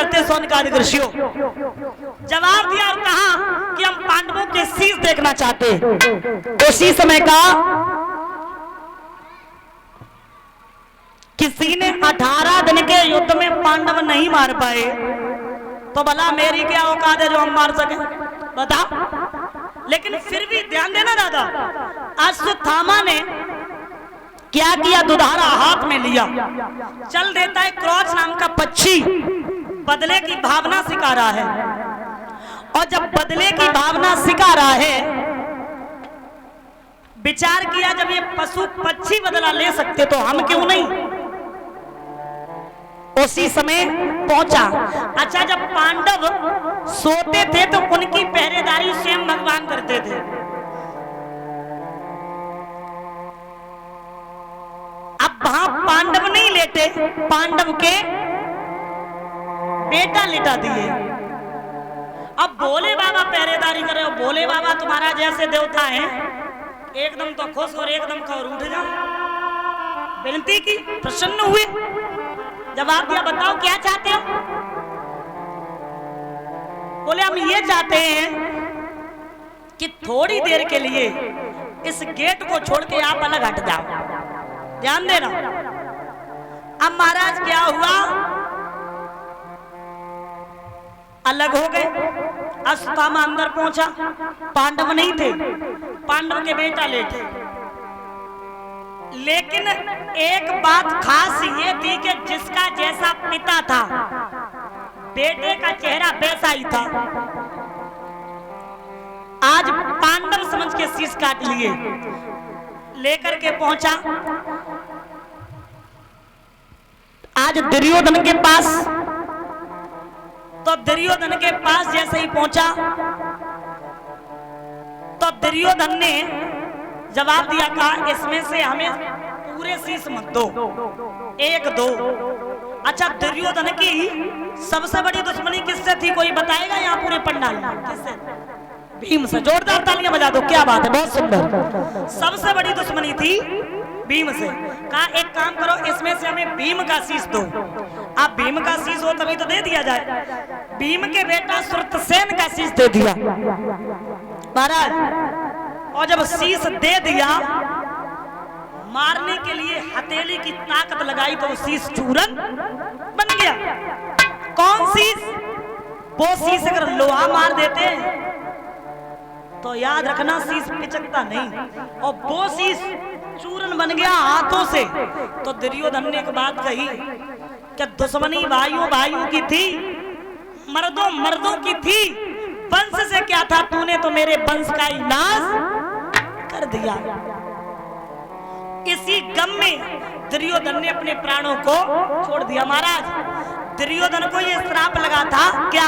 करते सौनकादिक ऋषियों। जवाब दिया और कहा कि हम पांडवों के शीश देखना चाहते। उसी समय का किसी ने 18 दिन के युद्ध में पांडव नहीं मार पाए, तो भला मेरी क्या औकात है जो हम मार सके, बताओ। लेकिन फिर भी ध्यान देना दादा, अश्वत्थामा ने क्या किया, दुधारा हाथ में लिया, चल देता है। क्रोच नाम का पक्षी बदले की भावना सिखा रहा है, और जब बदले की भावना सिखा रहा है, विचार किया जब ये पशु पक्षी बदला ले सकते तो हम क्यों नहीं। उसी समय पहुंचा। अच्छा, जब पांडव सोते थे तो उनकी पहरेदारी स्वयं भगवान करते थे। अब वहां पांडव नहीं लेटे, पांडव के बेटा लेटा दिए। अब भोले बाबा पहरेदारी कर रहे हो। भोले बाबा तुम्हारा जैसे देवता है, एकदम तो खुश और एकदम का और उठ जाओ। विनती की, प्रसन्न हुए, जवाब दिया बताओ क्या चाहते हो। बोले हम ये चाहते हैं कि थोड़ी देर के लिए इस गेट को छोड़ के आप अलग हट जाओ। ध्यान देना। अब महाराज क्या हुआ, अलग हो गए। अश्वत्थामा अंदर पहुंचा, पांडव नहीं थे, पांडव के बेटा लेटे। लेकिन एक बात खास ये थी कि जिसका जैसा पिता था, बेटे का चेहरा वैसा ही था। आज पांडव समझ के शीश काट लिए, लेकर के पहुंचा। आज दुर्योधन के पास, तो दुर्योधन के पास जैसे ही पहुंचा तो दुर्योधन ने जवाब दिया, कहा इसमें से हमें पूरे शीश मत दो, एक दो। अच्छा, दुर्योधन की सबसे बड़ी दुश्मनी किससे थी, कोई बताएगा यहाँ पूरे पंडाल में? किससे? भीम से। जोरदार तालियां बजा दो, क्या बात है, बहुत सुंदर। सबसे बड़ी दुश्मनी थी भीम से। कहा एक काम करो, इसमें से हमें भीम का शीश दो। अब भीम का शीश हो तभी तो दे दिया जाए। भीम के बेटा श्रुतसेन का शीश दे दिया महाराज। और जब शीश दे दिया, मारने के लिए हथेली की ताकत लगाई तो शीश चूरन बन गया। कौन शीश? वो शीश अगर लोहा मार देते तो याद रखना शीश पिचकता नहीं, और वो शीश चूरन बन गया हाथों से। तो दुर्योधन ने एक बात कही कि दुश्मनी भाइयों भाइयों की थी, मर्दों मर्दों की थी, वंश से क्या था, तूने तो मेरे वंश का ही नाश कर दिया। इसी गम में दुर्योधन ने अपने प्राणों को छोड़ दिया। महाराज, दुर्योधन को ये श्राप लगा था क्या,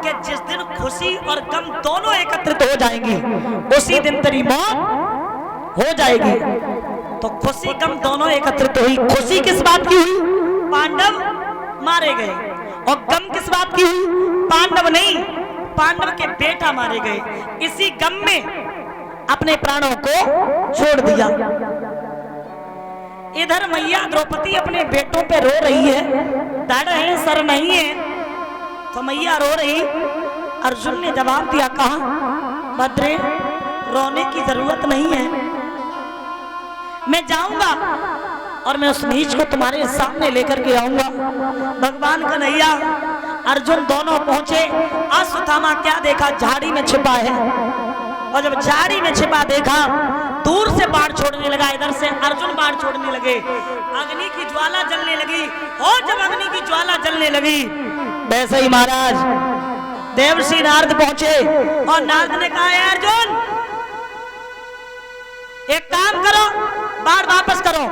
कि जिस दिन खुशी और गम दोनों एकत्रित हो जाएंगी उसी दिन तेरी मौत हो जाएगी। तो खुशी गम दोनों एकत्रित हुई। खुशी किस बात की हुई? पांडव मारे गए। और गम किस बात की हुई? पांडव नहीं, पांडव के बेटा मारे गए। इसी गम में अपने प्राणों को छोड़ दिया। इधर मैया द्रौपदी अपने बेटों पे रो रही है, धड़ है सर नहीं है, तो मैया रो रही। अर्जुन ने जवाब दिया, कहा भद्रे रोने की जरूरत नहीं है, मैं जाऊंगा और मैं उस नीच को तुम्हारे सामने लेकर के आऊंगा। भगवान कन्हैया अर्जुन दोनों पहुंचे। अश्वत्थामा क्या देखा, झाड़ी में छिपा है, और जब झाड़ी में छिपा देखा, दूर से बाढ़ छोड़ने लगा, इधर से अर्जुन बाढ़ छोड़ने लगे। अग्नि की ज्वाला जलने लगी, और जब अग्नि की ज्वाला जलने लगी, वैसे ही महाराज देवर्षि नारद पहुंचे, और नारद ने कहा अर्जुन एक काम करो, बाढ़ वापस करो।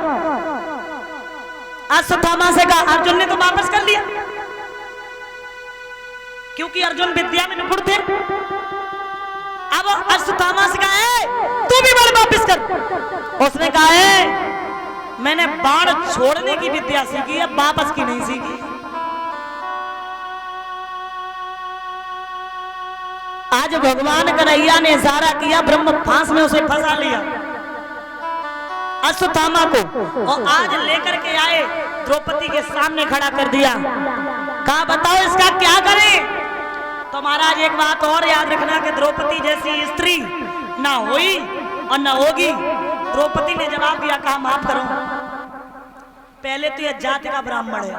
अश्वत्थामा से कहा, अर्जुन ने तो वापस कर लिया, क्योंकि अर्जुन विद्या में निपुण थे। अब अश्वत्थामा से कहा तू भी बाण वापस कर। उसने कहा मैंने बाण छोड़ने की विद्या सीखी है, वापस की नहीं सीखी। आज भगवान कन्हैया ने इशारा किया, ब्रह्म फांस में उसे फंसा लिया अश्वत्थामा को, और आज लेकर के आए द्रौपदी के सामने खड़ा कर दिया। कहा बताओ इसका क्या करें? तो महाराज एक बात और याद रखना कि द्रौपदी जैसी स्त्री ना हुई और ना होगी। द्रौपदी ने जवाब दिया, कहा माफ करो, पहले तो यह जाति का ब्राह्मण है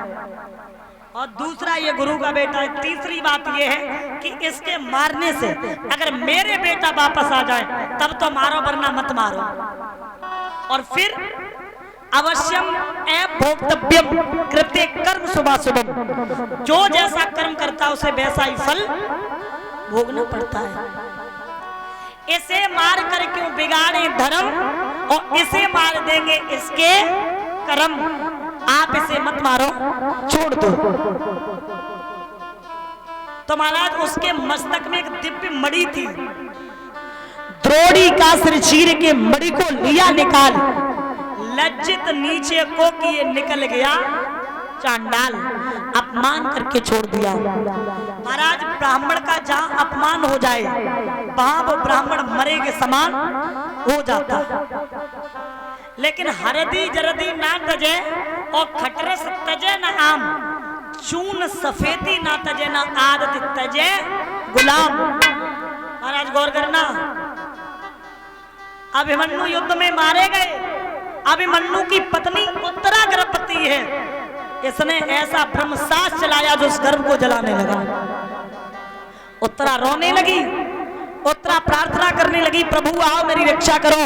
और दूसरा ये गुरु का बेटा है। तीसरी बात ये है कि इसके मारने से अगर मेरे बेटा वापस आ जाए तब तो मारो, वरना मत मारो। और फिर अवश्यम भोक्तव्यम कृत्य कर्म शुभाशुभम, जो जैसा कर्म करता उसे वैसा ही फल भोगना पड़ता है। इसे मार कर क्यों बिगाड़े धर्म, और इसे मार देंगे इसके कर्म। आप इसे मत मारो, छोड़ दो। तो महाराज उसके मस्तक में एक दिव्य मणि थी, द्रोणी का सिर चीर के मणि को लिया निकाल, लज्जित नीचे को किए निकल गया चांडाल, अपमान करके छोड़ दिया। महाराज ब्राह्मण का जहां अपमान हो जाए वहां वो ब्राह्मण मरे के समान हो जाता। लेकिन हरदी जरदी ना तजे और खटरस तजे न आम, चून सफेदी ना तजे ना आदत तजे गुलाम। महाराज गौर करना, अभिमन्यु युद्ध में मारे गए। अभिमन्यु की पत्नी उत्तरा गर्भवती है। इसने ऐसा ब्रह्मशास्त्र चलाया जो उस गर्भ को जलाने लगा। उत्तरा रोने लगी, उत्तरा प्रार्थना करने लगी, प्रभु आओ मेरी रक्षा करो।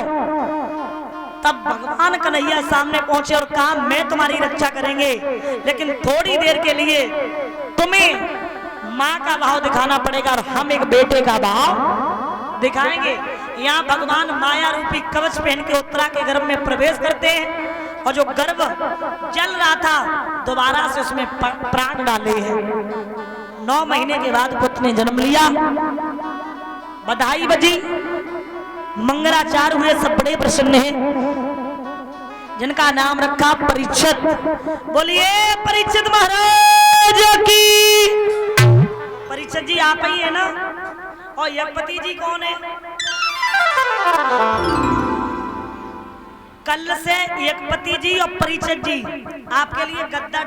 तब भगवान कन्हैया सामने पहुंचे और कहा मैं तुम्हारी रक्षा करेंगे, लेकिन थोड़ी देर के लिए तुम्हें माँ का भाव दिखाना पड़ेगा और हम एक बेटे का भाव दिखाएंगे। यहाँ भगवान माया रूपी कवच पहन के उत्तरा के गर्भ में प्रवेश करते हैं और जो गर्भ जल रहा था दोबारा से उसमें प्राण डाले हैं। 9 महीने के बाद पुत्र ने जन्म लिया। बधाई बजी, मंगलाचार हुए, सब बड़े प्रसन्न हैं। जिनका नाम रखा परीक्षित। बोलिए परीक्षित महाराज की। परीक्षित जी आप ही है ना? और यज्ञपति जी कौन है? कल से यज्ञपति जी और परीक्षित जी आपके लिए गद्दा